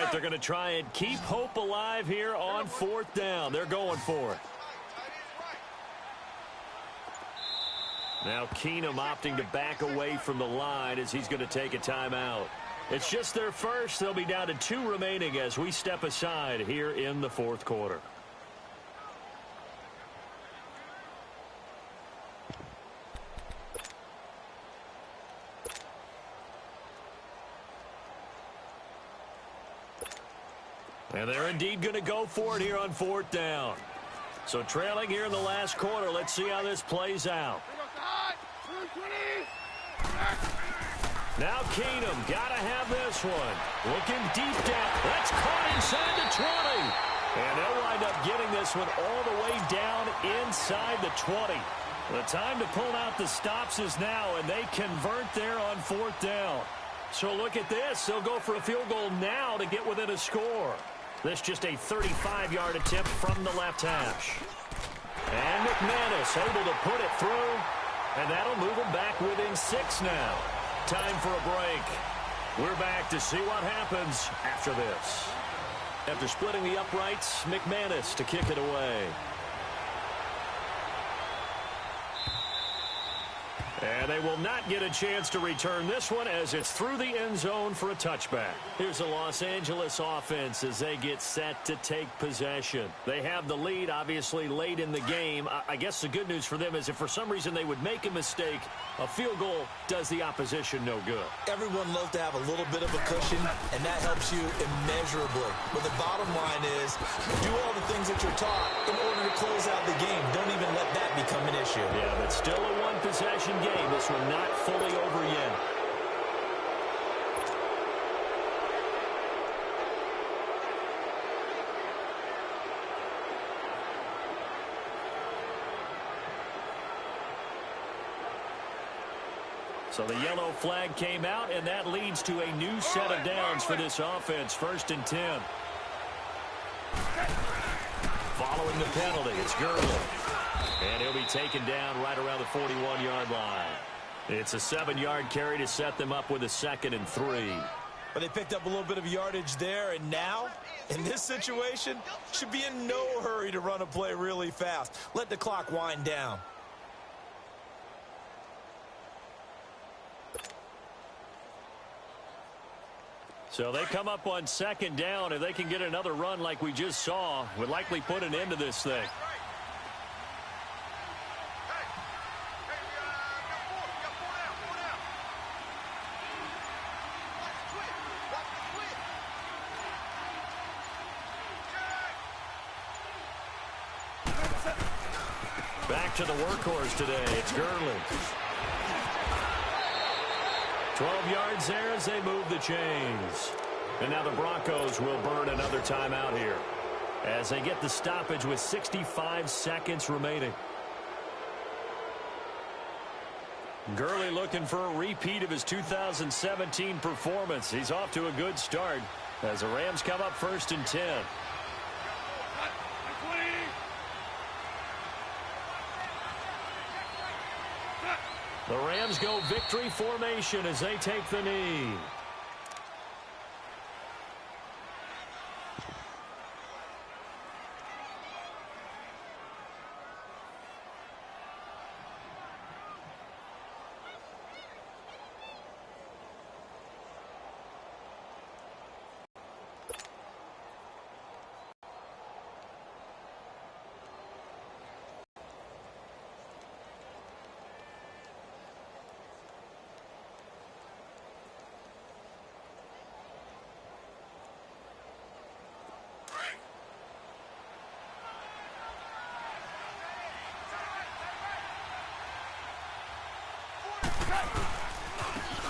right, they're going to try and keep hope alive here on 4th down. They're going for it. Now Keenum opting to back away from the line as he's going to take a timeout. It's just their first. They'll be down to 2 remaining as we step aside here in the 4th quarter. And they're indeed going to go for it here on 4th down. So trailing here in the last quarter. Let's see how this plays out. Now Keenum, got to have this one. Looking deep down. That's caught inside the 20. And they'll wind up getting this one all the way down inside the 20. The time to pull out the stops is now, and they convert there on 4th down. So look at this. They'll go for a field goal now to get within a score. This just a 35-yard attempt from the left hash. And McManus able to put it through, and that'll move them back within 6 now. Time for a break. We're back to see what happens after this. After splitting the uprights, McManus to kick it away. And they will not get a chance to return this one as it's through the end zone for a touchback. Here's the Los Angeles offense as they get set to take possession. They have the lead, obviously, late in the game. I guess the good news for them is if for some reason they would make a mistake, a field goal does the opposition no good. Everyone loves to have a little bit of a cushion, and that helps you immeasurably. But the bottom line is, do all the things that you're taught in order to close out the game. Don't even let that become an issue. Yeah, but still a one-possession game. This one not fully over yet. So the yellow flag came out, and that leads to a new set of downs for this offense. 1st and 10. Following the penalty, it's Gurley. And he'll be taken down right around the 41-yard line. It's a 7-yard carry to set them up with a 2nd and 3. But they picked up a little bit of yardage there, and now, in this situation, should be in no hurry to run a play really fast. Let the clock wind down. So they come up on 2nd down. If they can get another run like we just saw, would likely put an end to this thing. Back to the workhorse today. It's Gurley. 12 yards there as they move the chains. And now the Broncos will burn another timeout here as they get the stoppage with 65 seconds remaining. Gurley looking for a repeat of his 2017 performance. He's off to a good start as the Rams come up 1st and 10. The Rams go victory formation as they take the knee.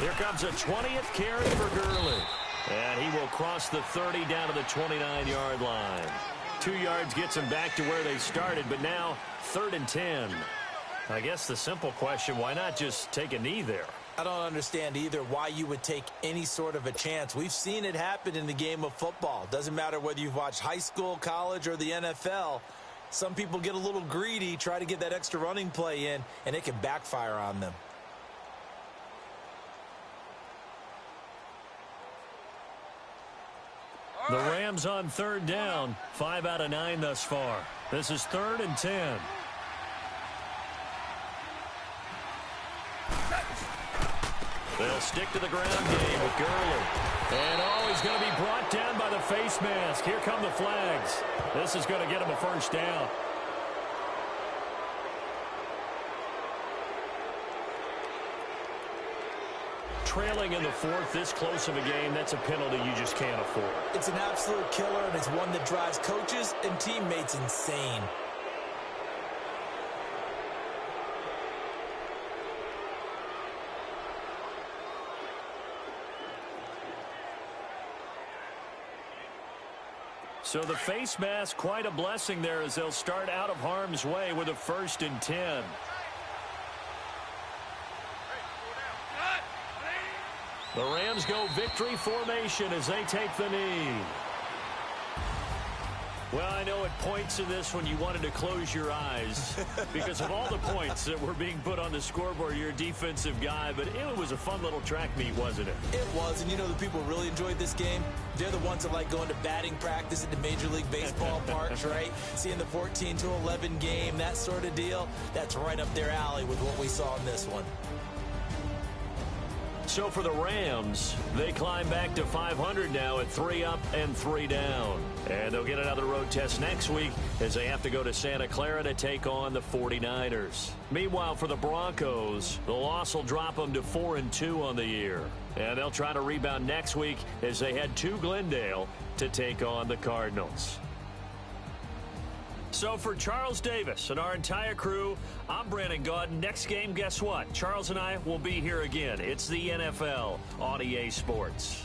Here comes a 20th carry for Gurley. And he will cross the 30 down to the 29-yard line. 2 yards gets him back to where they started, but now 3rd and 10. I guess the simple question, why not just take a knee there? I don't understand either why you would take any sort of a chance. We've seen it happen in the game of football. Doesn't matter whether you've watched high school, college, or the NFL. Some people get a little greedy, try to get that extra running play in, and it can backfire on them. The Rams on third down, 5 out of 9 thus far. This is 3rd and 10. They'll stick to the ground game with Gurley. And he's going to be brought down by the face mask. Here come the flags. This is going to get him a first down. Trailing in the 4th, this close of a game, that's a penalty you just can't afford. It's an absolute killer, and it's one that drives coaches and teammates insane. So the face mask, quite a blessing there as they'll start out of harm's way with a 1st and 10. The Rams go victory formation as they take the knee. Well, I know at points in this when you wanted to close your eyes because of all the points that were being put on the scoreboard. You're a defensive guy, but it was a fun little track meet, wasn't it? It was, and you know the people who really enjoyed this game? They're the ones that like going to batting practice at the Major League Baseball parks, right? Seeing the 14-11 game, that sort of deal. That's right up their alley with what we saw in this one. So for the Rams, they climb back to 500 now at 3 up and 3 down. And they'll get another road test next week as they have to go to Santa Clara to take on the 49ers. Meanwhile, for the Broncos, the loss will drop them to 4-2 on the year. And they'll try to rebound next week as they head to Glendale to take on the Cardinals. So for Charles Davis and our entire crew, I'm Brandon Gaudin. Next game, guess what? Charles and I will be here again. It's the NFL on EA Sports.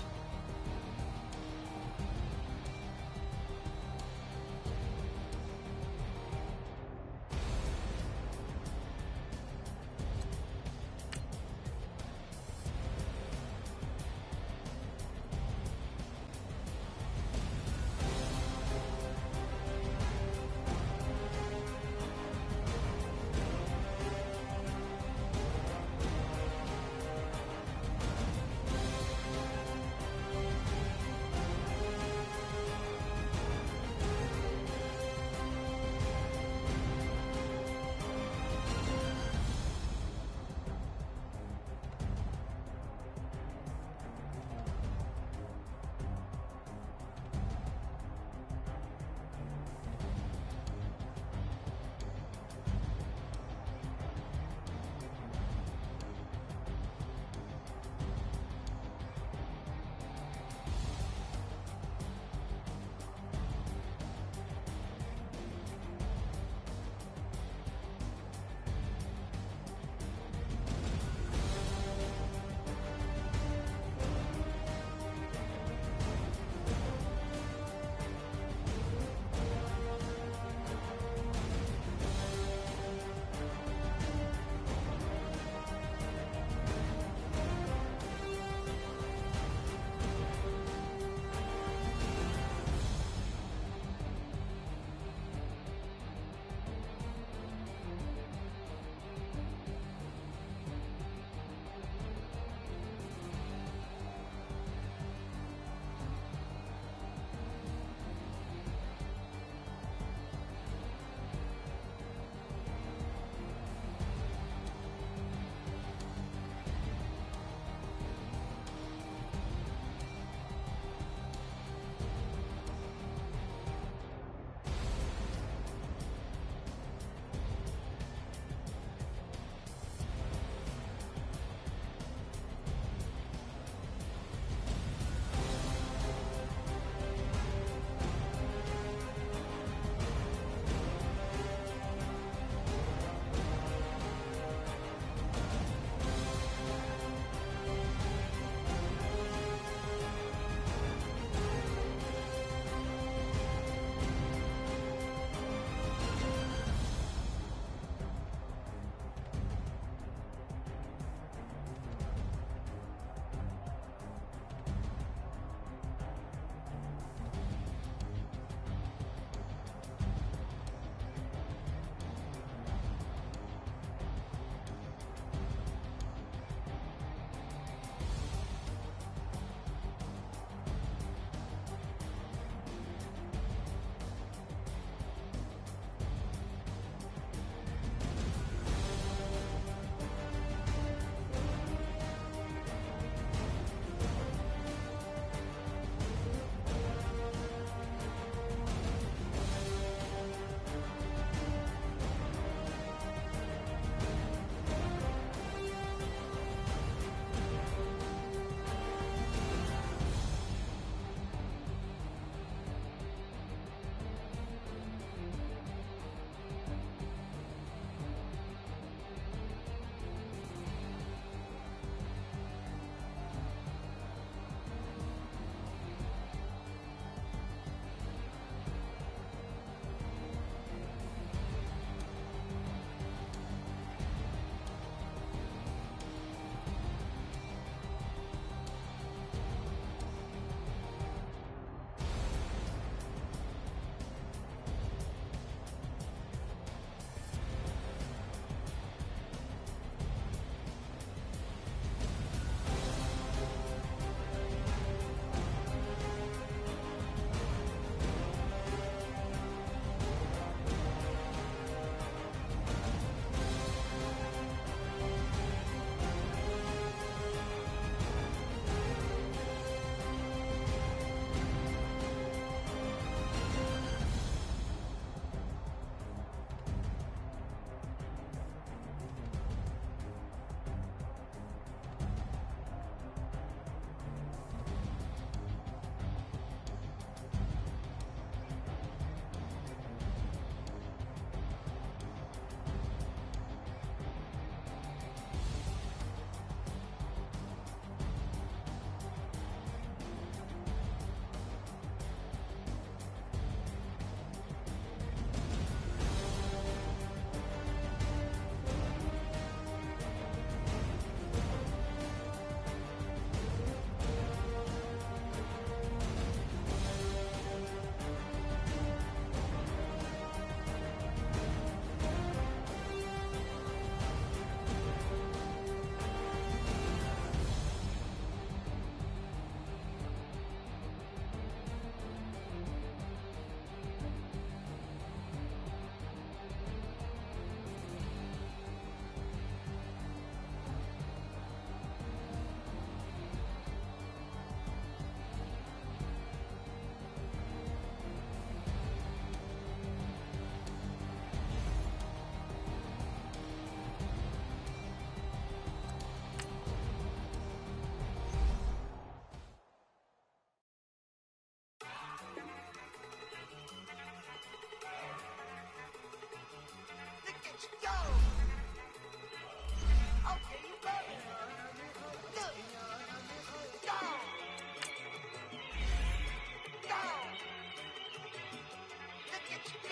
Look,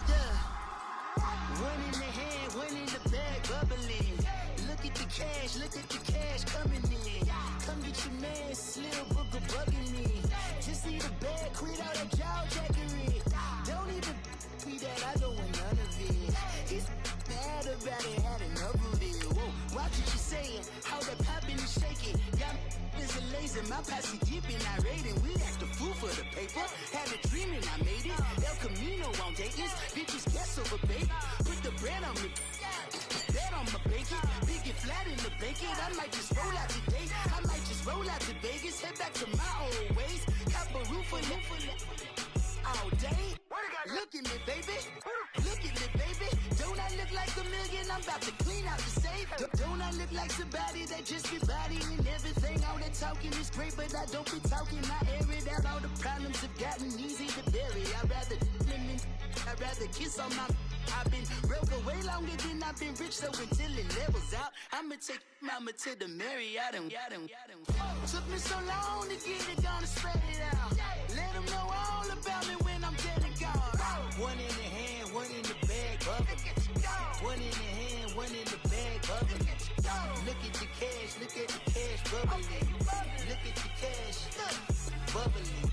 yeah. One in the hand, one in the bag, bubbling. Look at the cash coming in. Come get your man, Slim Booker bugging me. Just need a bag, quit all that jaw jackery. Don't even be that, I don't want none of it. He's mad about it, had enough of it. Whoa, watch what you saying, how that poppin' and shaking. Got is a laser, my posse dipping, I raiding. We act a fool for the paper. Had a dream and I made it. El Camino on Dayton's, bitches guess over baby. Put the bread on me, bet on my bacon. Big it flat in the bacon. I might just roll out today. I might just roll out to Vegas. Head back to my old ways. Cop a roof for all day. Look at me, baby. Look at me, baby. Don't I look like a million? I'm about to clean out the safe. Don't I look like somebody that just be bodying everything? All that talking is great, but I don't be talking. I air it out. All the problems have gotten easy to bury. I'd rather kiss on my. I've been broke way longer than I've been rich, so until it levels out, I'ma take mama to the Marriott and took me so long to get it, gonna spread it out. Let them know all about me when I'm dead and gone. One in the hand, one in the bag, bubbling. One in the hand, one in the bag, bubbling. Look at the cash, bubbling. Look at the cash, bubbling.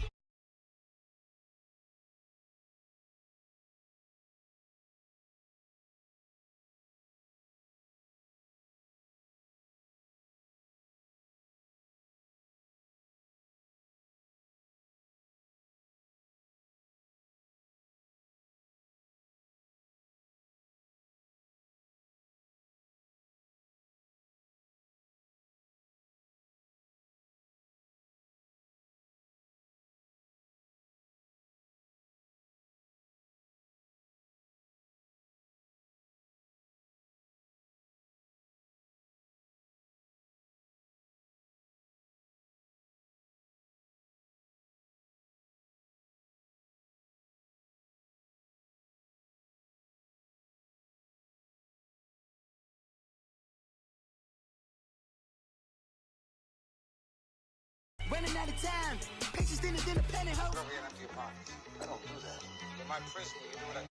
Running out of time. Pictures thinner than a penny hoe. Over here in a few pockets. I don't do that. But my principle, you know what I